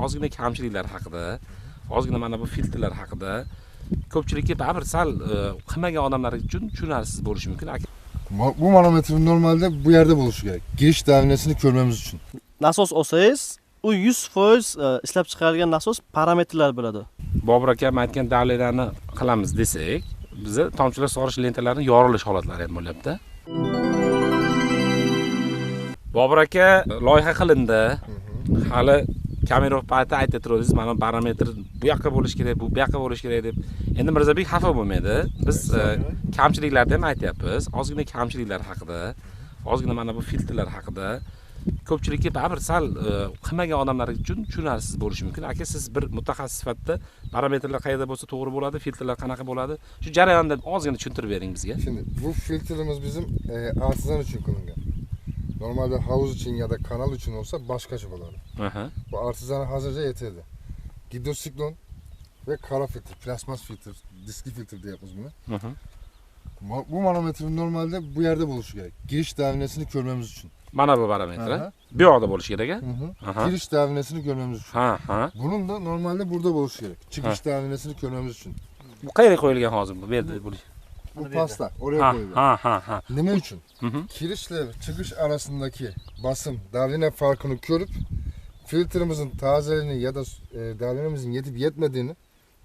ozgina kamchiliklar haqida, ozgina mana bu filtrlar haqida ko'pchilikka baribir sal qilmagan odamlar uchun tushunarsiz bo'lishi mumkin. Bu manometr normalde bu yerde bo'lishi kerak. Girish davinesini ko'rmamiz uchun. Nasos olsangiz, u 100% ishlab chiqarilgan nasos parametrlar bo'ladi. Bobur akam aytgan davleniyani qilamiz desak, bizda tomchilar sug'orish lentalarining yorilish holatlari ham bo'lyapti. Bobur aka loyiha qilindi. Hali kamera payti aytib turibsiz, mana parametr bu yoqqa bo'lish kerak, bu yoqqa bo'lish kerak deb. Endi Mirzabek xafa bo'lmaydi. Biz kamchiliklarni ham aytyapmiz. Ozgina kamchiliklar haqida, ozgina mana bu filtrlar haqida ko'pchilikka baribir sal qilmagan odamlar uchun tushunarsiz bo'lishi mumkin. Aka, siz bir mutaxassis sifatida parametrlar qayerda bo'lsa to'g'ri bo'ladi, filtrlar qanaqa bo'ladi? Shu jarayonni ozgina tushuntirib bering bizga. Şimdi bu filtrimiz bizim artizan için qilingan. Normalde havuz için ya da kanal için olsa başkaça bo'ladi. Bu artizana hazırca yeterli. Gidrosiklon ve kara filtre, plasmas filtre, diskli filtre deyapmiz bunu. Bu manometr normalde bu yerde bo'lishi kerak. Girish davinesini ko'rmamiz uchun. Mana bu parametr. Bu yoqda bo'lishi kerak. Girish davinesini ko'rmamiz uchun. Bunun da normalde burada bo'lishi kerak. Chiqish davinesini ko'rmamiz uchun. Bu qayerga qo'yilgan hozir bu yerda bo'lishi? Bu pasta oraya koyuyor. Nima uchun? Kirişle çıkış arasındaki basım, davine farkını görüp filtremizin tazeliğini ya da davinemizin yetip yetmediğini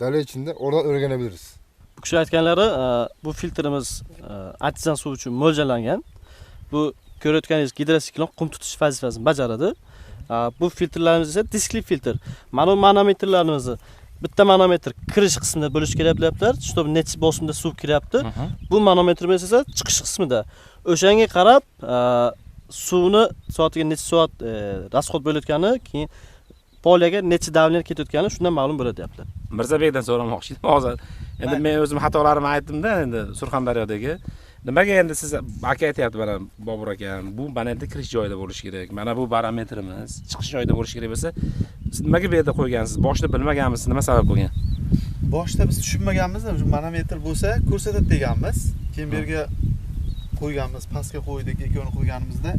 dale içinde oradan öğrenebiliriz. Bu kishi aytganlari, bu filtrimiz artizan suv uchun mo'ljallangan. Bu ko'rayotganingiz gidrosiklon qum tutish vazifasini bajaradi. Bu filtrlarimiz esa diskli filtr. Mana bu manometrlarimizni bitta manometr kirish qismida bo'lish kerak deyaptilar. Чтобы necha bosimda suv kiryapti. Bu manometrimiz esa chiqish qismida. O'shanga qarab suvni soatiga necha soat rasxod bo'layotgani, keyin poliyaga necha davleniyat ketayotgani shundan ma'lum bo'ladi deyaptilar. Mirzabekdan so'ramoqchi edim hozir. Endi men o'zim xatolarimni aytdim-da, endi Surxondaryodagi. Nimaga endi siz aka aytyapti, mana Bobur akam, bu mana endi kirish joyida bo'lishi kerak. Mana bu parametrimiz chiqish joyida bo'lishi kerak bo'lsa, siz nimaga bu yerda qo'ygansiz? Boshida bilmaganmisiz? Nima sabab bo'lgan? Boshida biz tushunmaganmiz-da, shu manometr bo'lsa ko'rsatadi deganmiz. Keyin bu yerga qo'yganmiz, pastga qo'ydik, ikkovini qo'yganimizda,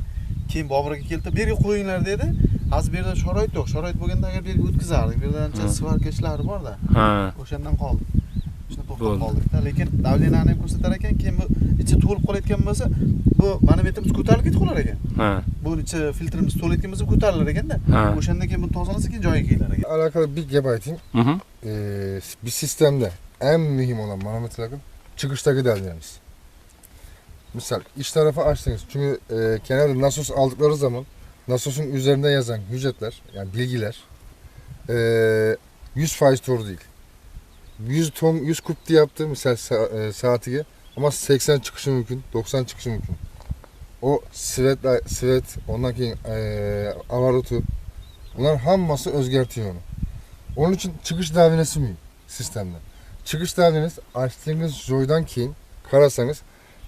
keyin Bobur aka keldi, "Bu yerga qo'yinglar" dedi. Hozir bu yerda sharoit yo'q. Sharoit bo'lganda agar bu yerga o'tkazardik. Bu yerda ancha svarka ishlari bor-da. O'shandan qoldi. Shunda to'xtab qoldik-da. Lekin davleniyani ham ko'rsatar ekan, keyin bu ichi to'lib qolayotgan bo'lsa, bu manometrimiz ko'tarilib ketib qolar ekan. Bu ichi filtrimiz to'layotgan bo'lsa ko'tarilar ekanda. O'shandan keyin buni tozalasa keyin joyiga kelar ekan. Alakalı bir gap aytayım. Bir sistemde en mühim olan manometrelerin çıkıştaki davlenimiz. Misal iç tarafı açtınız. Çünkü genelde nasos aldıkları zaman nasosun üzerinde yazan hücretler, yani bilgiler 100% doğru değil. 100 kup diye yaptı misal saatiye ama 80 çıkışı mümkün, 90 çıkışı mümkün. O sivet ondan keyin avarotu bunlar hamması özgertiyor onu. Onun için çıkış davinesi mühim sistemde. Çıkış davinesi açtığınız joydan keyin karasanız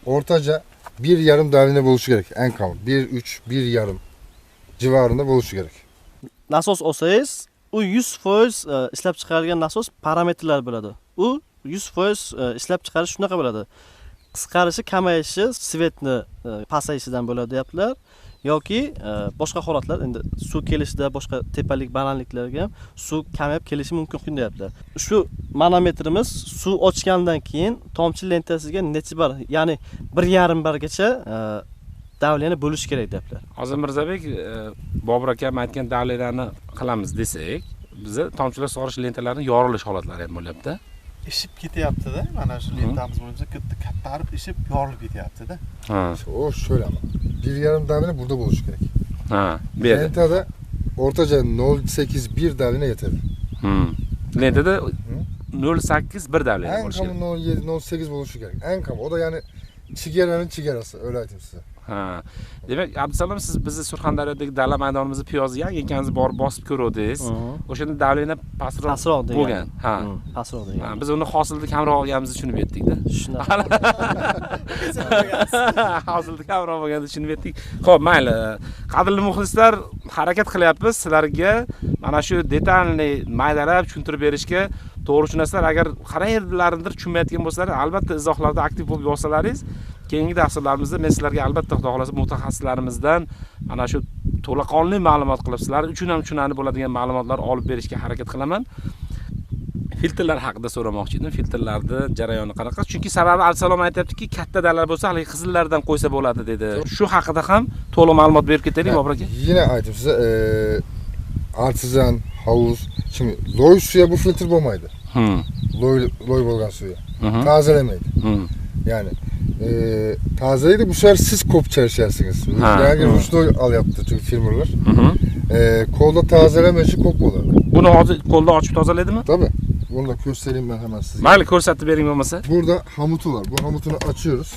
ortaca bir yarım davine bo'lişi gerek en kalın. 1-3, 1 yarım civarında bo'lişi gerek. Nasos olsangiz, u 100% ishlab chiqarilgan nasos parametrlar bo'ladi. U 100% ishlab chiqarish shunaqa bo'ladi. Qisqarishi, kamayishi svetni pasayishidan bo'ladi deyaptilar. Yoki boshqa holatlar, endi suv kelishida boshqa tepalik, balandliklarga ham suv kamayib kelishi mumkin deyaptilar. Shu manometrimiz suv ochgandan keyin tomchi lentasiga necha bar, ya'ni 1,5 bargacha davleniyani bo'lish kerak deyaptilar. Hozir Mirzabek Bobur akam aytgan davleniyani qilamiz desak, bizda tomchilar sug'orish lentalarining yorilish holatlari ham bo'lyapti. Ishib ketyapti-da. Mana shu lentamiz bo'yicha kattarib ishib yorilib ketyapti-da. O şöyle ama. 1,5 davine burada bo'lişi kerak. Bu yerda. Lentada ortaca 0,8-1 davine yeterli. Lentada 0,8 1 davleniya En bo'lishi kerak. kamı 0,7-0,8 bo'lişi kerak. En kamı. O da yani çigeranın çigerası, öyle aytayım size. Demak, Abdusalom, siz bizni Surxondaryodagi dala maydonimizni piyozni yangi ekansiz borib bosib ko'rdingiz. O'shanda davleniya pastroq bo'lgan. Pastroq degan. Biz uni hosilni kamroq olganimizni tushunib yetdik-da. Shunaqa. Hosilni kamroq bo'lganini tushunib yetdik. Xo'p, mayli. Qadrli muxlislar, harakat qilyapmiz sizlarga mana shu detalni maydalab tushuntirib berishga. To'g'ri tushunasizlar, agar qayerlarnidir tushunmayotgan bo'lsalar, albatta izohlarda aktiv bo'lib yozsalaringiz, keyingi darslarımizda men sizlarga albatta xudo xolasa mutaxassislarimizdan mana shu to'laqonli ma'lumot qilib, sizlar uchun ham tushunarli bo'ladigan ma'lumotlar olib berishga harakat qilaman. Filtrlar haqida so'ramoqchi edim. Filtrlarning jarayoni qanaqa? Chunki sababi Absalom aytayaptiki, katta dalalar bo'lsa, hali qizillardan qo'ysa bo'ladi dedi. Shu haqida ham to'liq ma'lumot berib ketaylik, Bobur aka. Yine aytib size artizan, havuz. Şimdi loy suya bu filtre bo'lmaydi. Loy bo'lgan suya. Tazelemaydi. Yani tazeleydi bu sefer siz kop çalışarsınız. Yani Rus'ta al yaptı çünkü firmalar. Kolda tazelemesi kop bo'ladi. Buni hozir qo'lda ochib tozaladimi? Tabii. Bunu da göstereyim ben hemen size. Mayli, ko'rsatib bering bo'lmasa. Burada hamutu var. Bu hamutunu açıyoruz.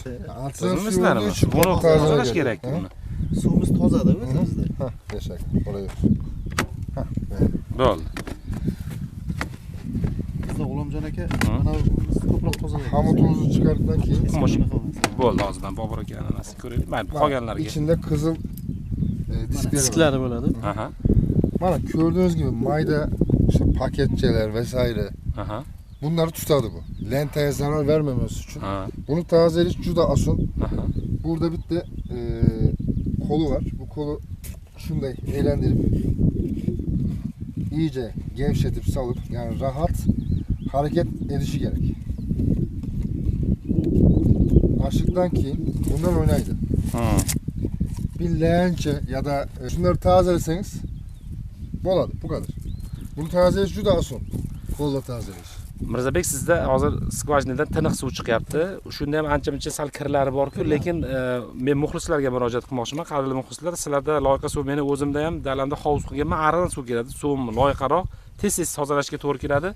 Artizan suyu olduğu için buni tazelemek tozalash gerek. kerak buni. Suvimiz tozada o'zimizda. Hah, yaşa. Oraya. Hah, Bo'ldi. Bizda G'ulomjon aka mana biz ko'proq tozalaymiz. hamutumuzu çıkarttıktan keyin Bo'ldi, hozir men Bobur aka ananasini ko'raylik. Mayli, qolganlarga. içinde kızıl diskleri var. disklari bo'ladi. Aha. Mana gördüğünüz gibi mayda işte paketçeler vesaire Aha. bunları tutadı bu. Lenteye zarar vermemesi için. Ha. Bunu tazeleyiş juda asun. Aha. Burada bir de kolu var. Bu kolu şunu da eğlendirip iyice gevşetip salıp yani rahat hareket edişi gerek. Açlıktan ki bunlar oynaydı. Bir leğençe ya da şunları tazeleseniz boladı bu kadar. Bunu tazeleyiş juda asun. Kolla tazeleyiş. Mirzabek, sizda hozir skvajinadan tiniq suv chiqyapti. Shunda ham ancha-muncha sal kirlari bor-ku, lekin men muxlislarga murojaat qilmoqchiman. Qadrli muxlislar, sizlarda loyqa suv, meni o'zimda ham dalamda hovuz qilganman, ariq suv keladi. Suvim loyqaroq, tez-tez tozalashga to'g'ri keladi.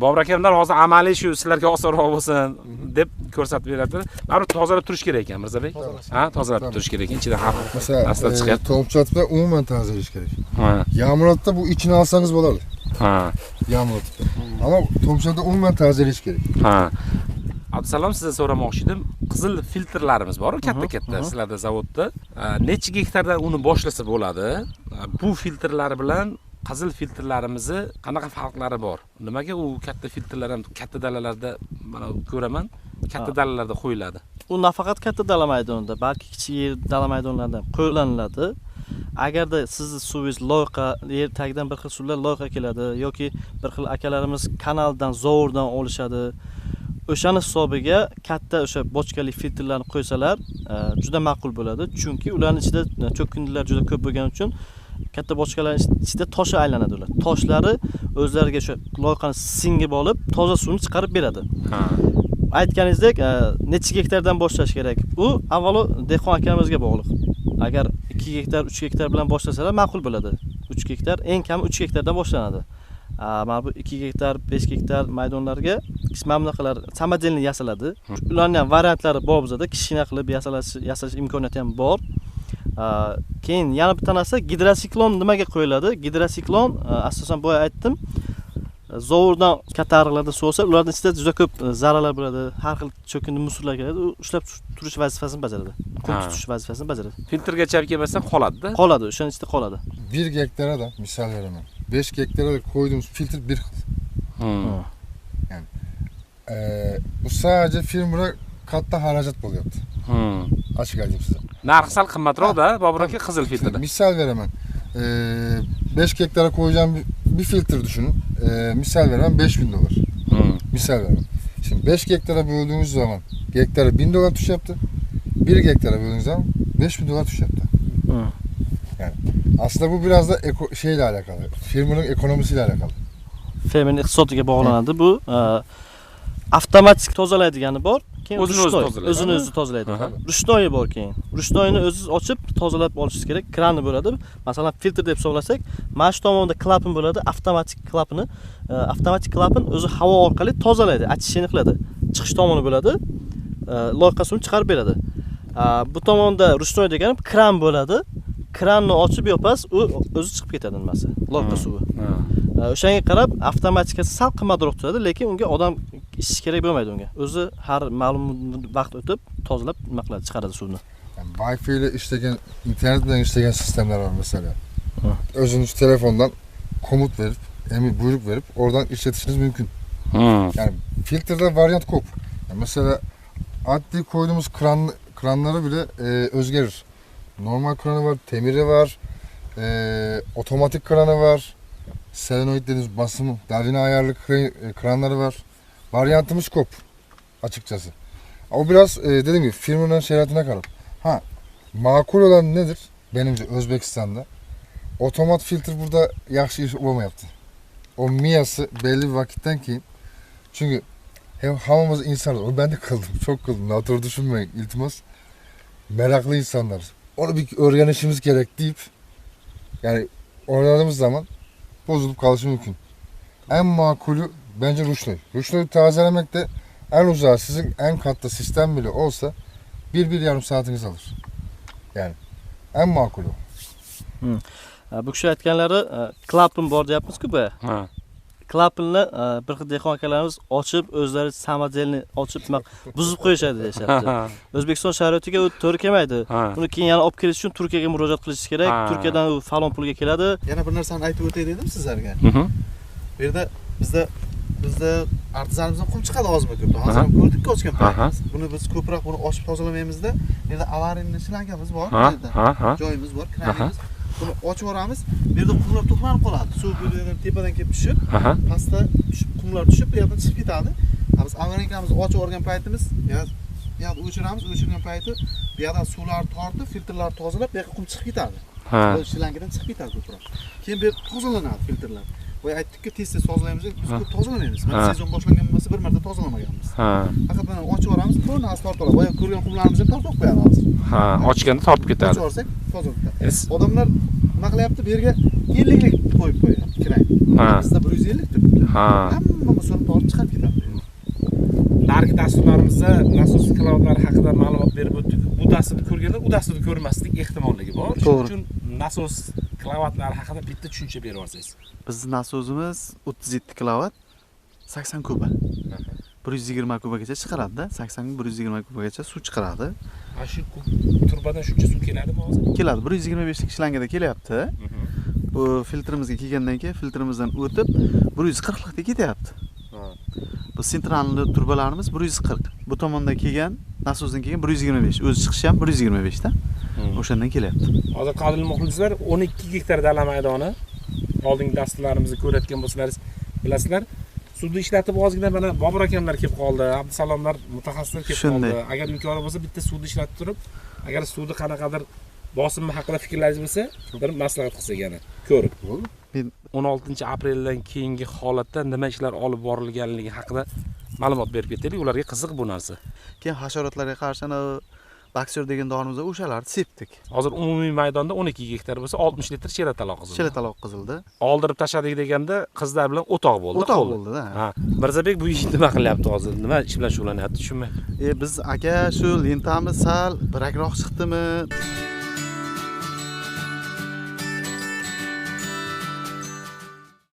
Bobur akamlar hozir amaliy shu sizlarga osonroq bo'lsin deb ko'rsatib beradi. Baribir tozalab turish kerak ekan, Mirzabek. Ha, tozalab turish kerak ekan. Ichidan haq Mesela asla çıkar. tohumçu atıkta umumen tazeleyiş gerek. Ha. Yağmur atıkta bu içine alsanız boladı. Ha. Yağmur atıkta. Ama tohumçu atıkta umumen tazeleyiş gerek. Ha. Abdusalom, sizga so'ramoqchi edim. Qizil filtrlarimiz bor, katta-katta sizlarda zavodda. Necha gektardan uni boshlasa bo'ladi? Bu filtrlar bilan qizil filtrlarimizni qanaqa farqlari bor? Nimaga u katta filtrlar ham katta dalalarda mana ko'raman, katta dalalarda qo'yiladi? U nafaqat katta dala maydonida, balki kichik yer dala maydonlarida ham qo'llaniladi. Agarda sizni suvingiz loyqa, yer tagidan bir xil suvlar loyqa keladi yoki bir xil akalarimiz kanaldan, zovurdan olishadi. O'shani hisobiga katta o'sha bochkali filtrlarni qo'ysalar, juda ma'qul bo'ladi. Chunki ularning ichida cho'kindilar juda ko'p bo'lgani uchun katta bochkalarning ichida tosh aylanadi ular. Toshlari o'zlariga o'sha loyqani singib olib, toza suvni chiqarib beradi. Ha. Aytganingizdek, necha gektardan boshlash kerak? U avvalo dehqon akamizga bog'liq. Agar 2 gektar, 3 gektar bilan boshlasalar ma'qul bo'ladi. 3 gektar, eng kami 3 gektardan boshlanadi. Mana bu 2 gektar, 5 gektar maydonlarga mana bunaqalar samodelni yasaladi. Ularning ham variantlari bor bizda, kichkina qilib yasash imkoniyati ham bor. Keyin yana bir tanasi gidrosiklon nimaga qo'yiladi? Gidrosiklon asosan boya aytdim, zovurdan katta ariqlarda suv olsa, ularning ichida juda ko'p zararlar bo'ladi, har xil cho'kindi musullar keladi, u ushlab turish vazifasini bajaradi. Qum tutish vazifasini bajaradi. Filtrga chap kelmasa qoladi-da. Qoladi, o'shaning ichida qoladi. 1 hektara da misal veremem. 5 hektara da koyduğumuz filtre bir xil. Yani bu sadece firmaya katta haracat yaptı. Açık aytayım size. Narxi sal qimmatroq-da, Bobur aka, qizil filtrda. Misal veremem. 5 hektara koyacağım bir filtre düşünün. Misal veremem $5.000. Misal veremem. Şimdi 5 hektara böldüğümüz zaman hektara $1.000 tuş yaptı. 1 hektara böldüğümüz zaman $5.000 tuş yaptı. Yani aslında bu biraz da şeyle alakalı. Firmanın ekonomisiyle alakalı. Firmaning iqtisodiga bog'lanadi bu. Avtomatik tozalaydigani bor, keyin o'zini o'zi tozalaydi. Rushnoyi bor keyin. Rushnoyini o'zingiz ochib tozalab olishingiz kerak. Krani bo'ladi. Masalan, filtr deb hisoblasak, mana shu tomonda klapan bo'ladi, avtomatik klapani. Avtomatik klapan o'zi havo orqali tozalaydi, achishini qiladi. Chiqish tomoni bo'ladi. Loyqa suvni chiqarib beradi. Bu tomonda rushnoy deganim kran bo'ladi. Kranni ochib yopasiz, u o'zi chiqib ketadi nimasi, loyqa suvi. O'shanga qarab avtomatikasi sal qimmatroq turadi, lekin unga odam ish kerak bo'lmaydi unga. O'zi har ma'lum vaqt o'tib tozalab nima qiladi, chiqaradi suvni. Yani Wi-Fi ile işlegen, internet bilen işlegen sistemler var mesela. Özünüz telefondan komut verip, buyruk verip oradan işletişiniz mümkün. Yani filtrede varyant kop. Yani mesela adli koyduğumuz kranları bile özgerir. Normal kranı var, temiri var, Otomatik kranı var. Selenoid dediğimiz basım, dalina ayarlı kranları var. Varyantımız kop açıkçası. O biraz dediğim gibi firmanın şeriatına kalır. Ha, makul olan nedir? Benimce Özbekistan'da. Otomat filtre burada yaxşı iş olmayaptı. O miyası belli bir vakitten keyin. Çünkü hamımız insanlar. Ben de kıldım. Çok kıldım. Natör düşünmeyin. İltimas. Meraklı insanlar. Onu bir öğrenişimiz gerek deyip yani oynadığımız zaman bozulup kalışı mümkün. En makulü bence Ruşnoy. Ruşnoy'u tazelemek de en uzağı sizin en katlı sistem bile olsa 1-1,5 saatiniz alır. Yani en makulü. Bu kishi aytganlari klapan bor deyapmiz-ku bu. Ha. Klapanni bir xil dehqon akalarimiz ochib, o'zlari samodelni ochib buzib qo'yishadi deyapti. O'zbekiston sharoitiga u to'g'ri kelmaydi. Buni keyin yana olib kelish uchun Turkiyaga murojaat qilishingiz kerak. Turkiyadan u falon pulga keladi. Yana bir narsani aytib o'tay dedim sizlarga. Bu yerda bizda artizanimizdan qum chiqadi ozmi ko'p. Hozir ham ko'rdikku ochgan paytimiz. Buni biz ko'proq buni ochib tozalamaymiz-da. Bu yerda avariyaning shlankamiz bor bu yerda. Joyimiz bor, kranimiz. Buni ochib yuboramiz. Bu yerda qumlar to'planib qoladi. Suv bu yerdan tepadan kelib tushib, pastda tushib qumlar tushib, bu yerdan chiqib ketadi. Biz avariyalarimizni ochib yuborgan paytimiz, ya o'chiramiz, o'chirgan payti bu yerdan suvlar tortib, filtrlar tozalab, bu yoqqa qum chiqib ketadi. Bu shlankadan chiqib ketadi ko'proq. Keyin bu tozalanadi filtrlar. Boya aytdik-ku, tez-tez tozalaymiz, biz ko'p tozalamaymiz. Mana sezon boshlangan bo'lsa bir marta tozalamaganmiz. Faqat mana ochib yuboramiz, to'g'ri az tortib oladi. Boya ko'rgan qumlarimizni tortib qo'yadi hozir. Ochganda topib ketadi. Ochib yuborsak, tozalab ketadi. Odamlar nima qilyapti? Bu yerga 50 lik qo'yib qo'yadi, kirang. Bizda 150 turibdi. Hamma suvni tortib chiqarib ketadi. Nargi dasturlarimizda nasos klavodlari haqida ma'lumot berib o'tdik. Bu dasturni ko'rganlar u dasturni ko'rmaslik ehtimolligi bor. Shuning uchun nasos klavodlari haqida bitta tushuncha berib o'tsangiz. Bizning nasosimiz 37 kilovat 80 kuba. 120 kubagacha chiqaradi-da. 80 ga 120 kubagacha suv chiqaradi. Mana shu turbadan shuncha suv keladimi hozir? Keladi. 125 lik shlangada kelyapti. Bu filtrimizga kelgandan keyin filtrimizdan o'tib 140 likda ketyapti. Bu sentralni turbalarimiz 140. Bu tomondan kelgan, nasosdan kelgan 125. O'zi chiqishi ham 125 da. O'shandan kelyapti. Hozir qadrli muxlislar 12 gektar dala maydoni oldingi dasturlarimizni ko'rayotgan bo'lsalaringiz bilasizlar. Suvni ishlatib ozgina mana Bobur akamlar kelib qoldi, Abdusalomlar mutaxassislar kelib qoldi. Agar imkoni bo'lsa bitta suvni ishlatib turib, agar suvni qanaqadir bosimi haqida fikrlaringiz bo'lsa, bir maslahat qilsak yana ko'rib. 16-apreldan keyingi holatda nima ishlar olib borilganligi haqida ma'lumot berib ketaylik. Ularga qiziq bu narsa. Keyin hasharotlarga qarshi Baksyor degan dorimizda o'shalarni sepdik. Hozir umumiy maydonda 12 gektar bo'lsa 60 litr chelataloq qizildi. Chelataloq qizildi. Oldirib tashladik deganda qizlar bilan o'toq bo'ldi. O'toq bo'ldi-da. Ha. Mirzabek bu ish nima qilyapti hozir? Nima ish bilan shug'ullanyapti, tushunmayman. Biz aka shu lentamiz sal birakroq chiqdimi?